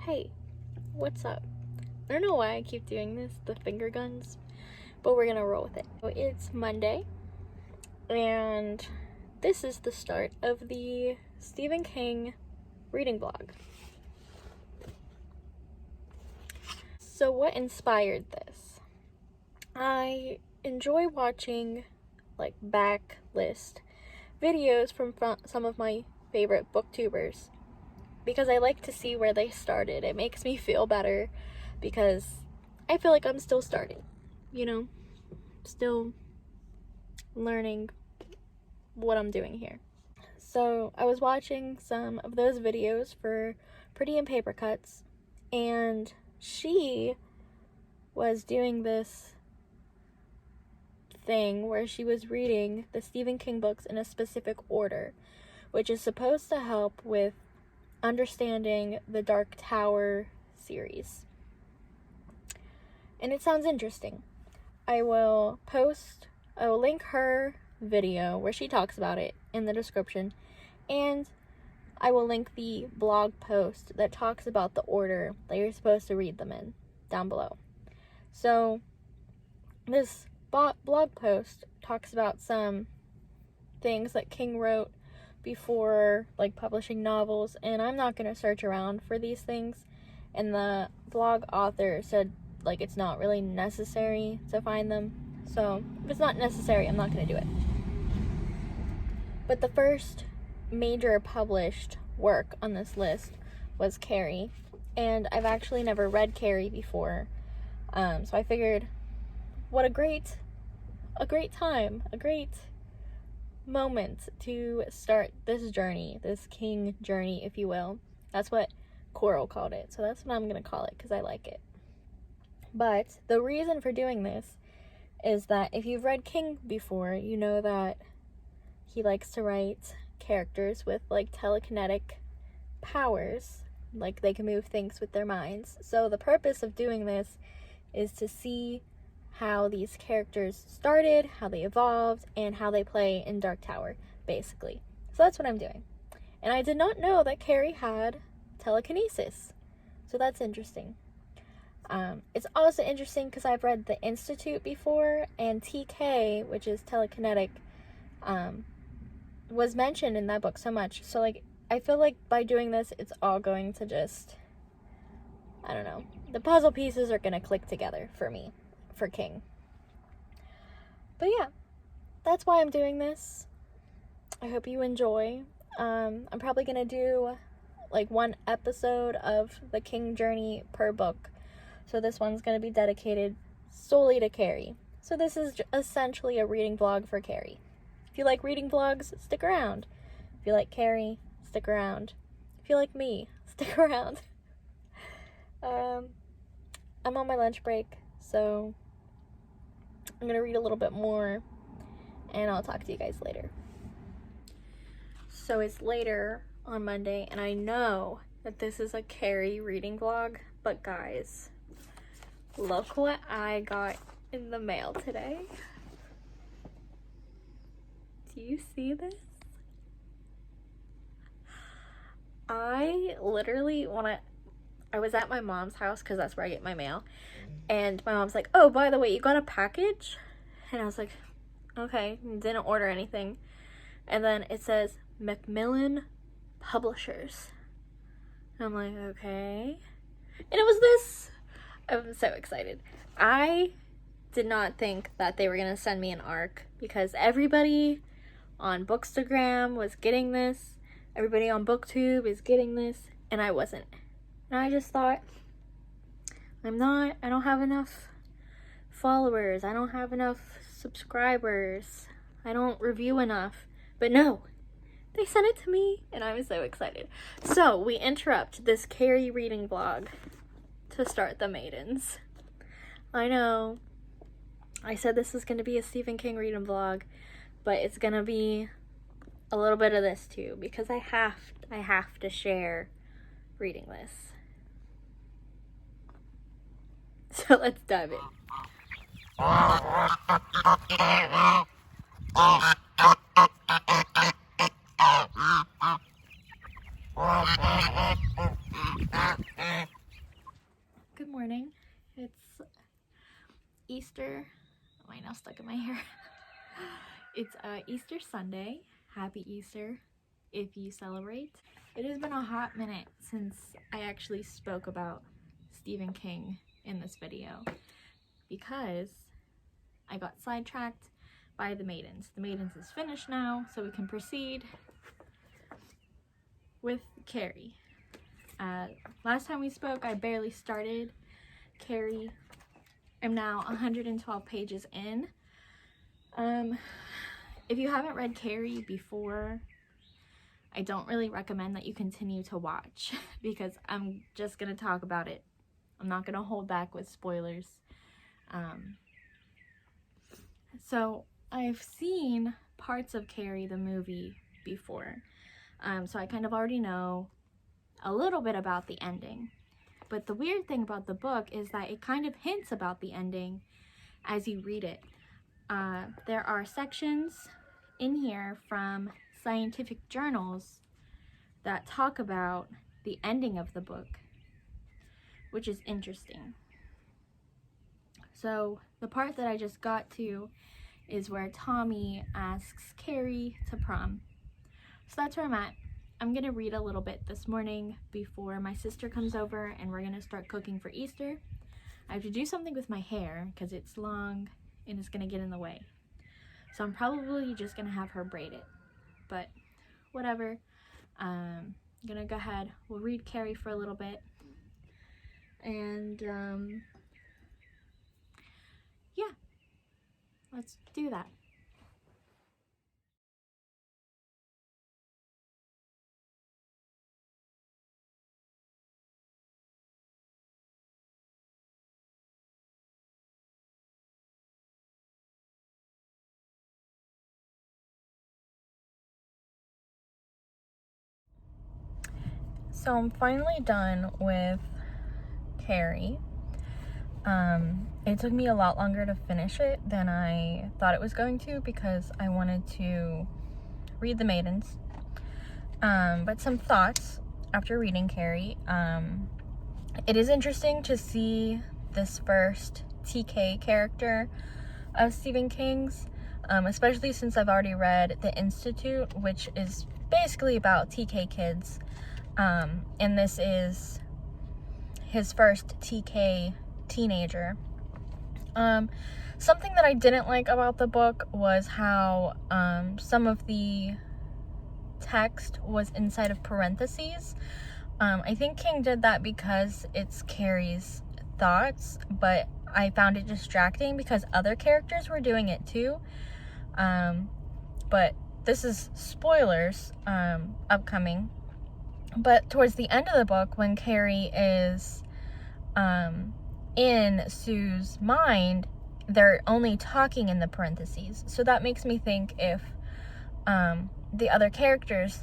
Hey, what's up? I don't know why I keep doing this, the finger guns, but we're gonna roll with it. So it's Monday, and this is the start of the Stephen King reading vlog. So what inspired this? I enjoy watching like backlist videos from some of my favorite booktubers because I like to see where they started. It makes me feel better because I feel like I'm still starting, still learning what I'm doing here. So I was watching some of those videos for Pretty in Paper Cuts, and she was doing this thing where she was reading the Stephen King books in a specific order, which is supposed to help with understanding the Dark Tower series. And it sounds interesting. I will link her video where she talks about it in the description, and I will link the blog post that talks about the order that you're supposed to read them in down below. So this blog post talks about some things that King wrote before like publishing novels, and I'm not going to search around for these things, and the blog author said like it's not really necessary to find them. So if it's not necessary, I'm not going to do it. But the first major published work on this list was Carrie, and I've actually never read Carrie before, so I figured what a great moment to start this journey, this King journey, if you will. That's what Coral called it, so that's what I'm gonna call it because I like it. But the reason for doing this is that if you've read King before, you know that he likes to write characters with like telekinetic powers, like they can move things with their minds. So the purpose of doing this is to see how these characters started, how they evolved, and how they play in Dark Tower, basically. So that's what I'm doing. And I did not know that Carrie had telekinesis, so that's interesting. It's also interesting because I've read The Institute before, and TK, which is telekinetic, was mentioned in that book so much. So like, I feel like by doing this, it's all going to just, I don't know, the puzzle pieces are going to click together for me, for King. But yeah, that's why I'm doing this. I hope you enjoy. I'm probably going to do like one episode of the King journey per book. So this one's going to be dedicated solely to Carrie. So this is essentially a reading vlog for Carrie. If you like reading vlogs, stick around. If you like Carrie, stick around. If you like me, stick around. I'm on my lunch break, so I'm going to read a little bit more, and I'll talk to you guys later. So it's later on Monday, and I know that this is a Carrie reading vlog, but guys, look what I got in the mail today. Do you see this? I literally I was at my mom's house because that's where I get my mail, and my mom's like, oh, by the way, you got a package? And I was like, okay, didn't order anything. And then it says Macmillan Publishers, and I'm like, okay. And it was this. I'm so excited. I did not think that they were gonna send me an ARC because everybody on Bookstagram was getting this, everybody on BookTube is getting this, and I wasn't. And I just thought, I don't have enough followers, I don't have enough subscribers, I don't review enough. But no, they sent it to me, and I'm so excited. So we interrupt this Carrie reading vlog to start the Maidens. I know, I said this was going to be a Stephen King reading vlog, but it's going to be a little bit of this too, because I have to share reading this. So let's dive in. Easter. My nail stuck in my hair. It's Easter Sunday. Happy Easter if you celebrate. It has been a hot minute since I actually spoke about Stephen King in this video because I got sidetracked by The Maidens. The Maidens is finished now, so we can proceed with Carrie. Last time we spoke, I barely started Carrie. I'm now 112 pages in. If you haven't read Carrie before, I don't really recommend that you continue to watch because I'm just gonna talk about it. I'm not gonna hold back with spoilers. So I've seen parts of Carrie the movie before, so I kind of already know a little bit about the ending. But the weird thing about the book is that it kind of hints about the ending as you read it. There are sections in here from scientific journals that talk about the ending of the book, which is interesting. So the part that I just got to is where Tommy asks Carrie to prom. So that's where I'm at. I'm gonna read a little bit this morning before my sister comes over and we're gonna start cooking for Easter. I have to do something with my hair because it's long and it's gonna get in the way. So I'm probably just gonna have her braid it, but whatever. I'm gonna go ahead, we'll read Carrie for a little bit, and yeah, let's do that. So I'm finally done with Carrie. It took me a lot longer to finish it than I thought it was going to because I wanted to read The Maidens. But some thoughts after reading Carrie. It is interesting to see this first TK character of Stephen King's, especially since I've already read The Institute, which is basically about TK kids. And this is his first TK teenager. Something that I didn't like about the book was how some of the text was inside of parentheses. I think King did that because it's Carrie's thoughts, but I found it distracting because other characters were doing it too. But this is spoilers upcoming. But towards the end of the book, when Carrie is in Sue's mind, they're only talking in the parentheses. So that makes me think if the other characters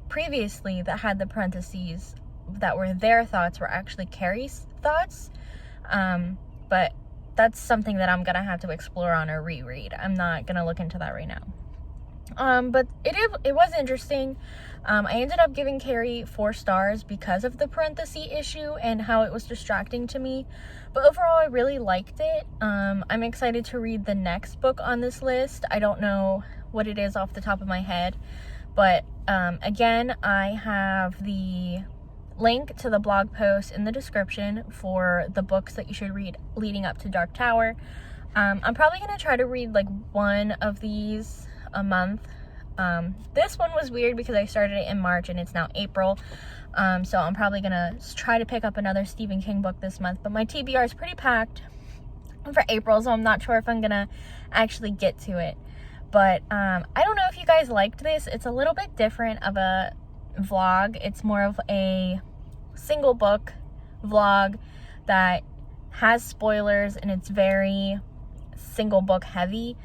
previously that had the parentheses that were their thoughts were actually Carrie's thoughts. But that's something that I'm gonna have to explore on a reread. I'm not gonna look into that right now. But it was interesting. I ended up giving Carrie 4 stars because of the parenthesis issue and how it was distracting to me. But overall, I really liked it. I'm excited to read the next book on this list. I don't know what it is off the top of my head. But again, I have the link to the blog post in the description for the books that you should read leading up to Dark Tower. I'm probably going to try to read like one of these a month. This one was weird because I started it in March and it's now April. So I'm probably gonna try to pick up another Stephen King book this month, but my TBR is pretty packed for April, so I'm not sure if I'm gonna actually get to it. But I don't know if you guys liked this. It's a little bit different of a vlog. It's more of a single book vlog that has spoilers and it's very single book heavy.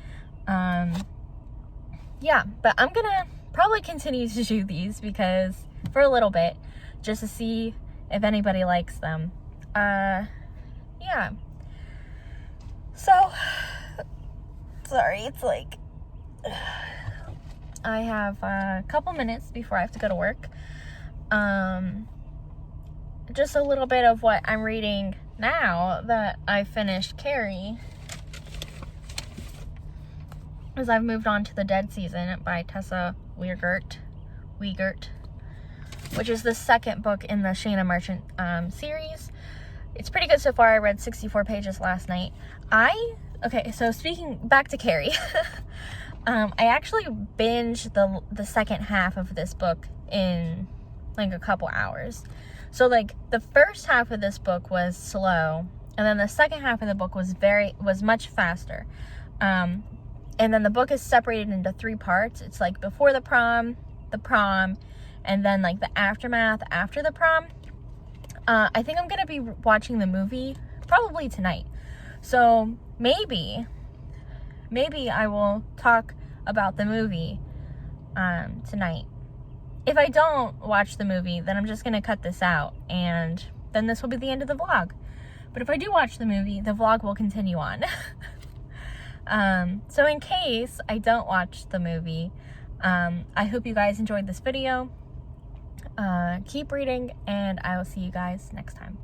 Yeah, but I'm gonna probably continue to do these because for a little bit, just to see if anybody likes them. Yeah. So, sorry, it's like, I have a couple minutes before I have to go to work. Just a little bit of what I'm reading now that I finished Carrie. is I've moved on to The Dead Season by Tessa Wiegert, which is the second book in the Shannon Merchant series. It's pretty good so far. I read 64 pages last night. Okay, so speaking back to Carrie, I actually binged the second half of this book in like a couple hours. So like the first half of this book was slow, and then the second half of the book was much faster. And then the book is separated into 3 parts. It's like before the prom, and then like the aftermath after the prom. I think I'm gonna be watching the movie probably tonight. So maybe I will talk about the movie tonight. If I don't watch the movie, then I'm just gonna cut this out, and then this will be the end of the vlog. But if I do watch the movie, the vlog will continue on. So in case I don't watch the movie, I hope you guys enjoyed this video. Keep reading, and I will see you guys next time.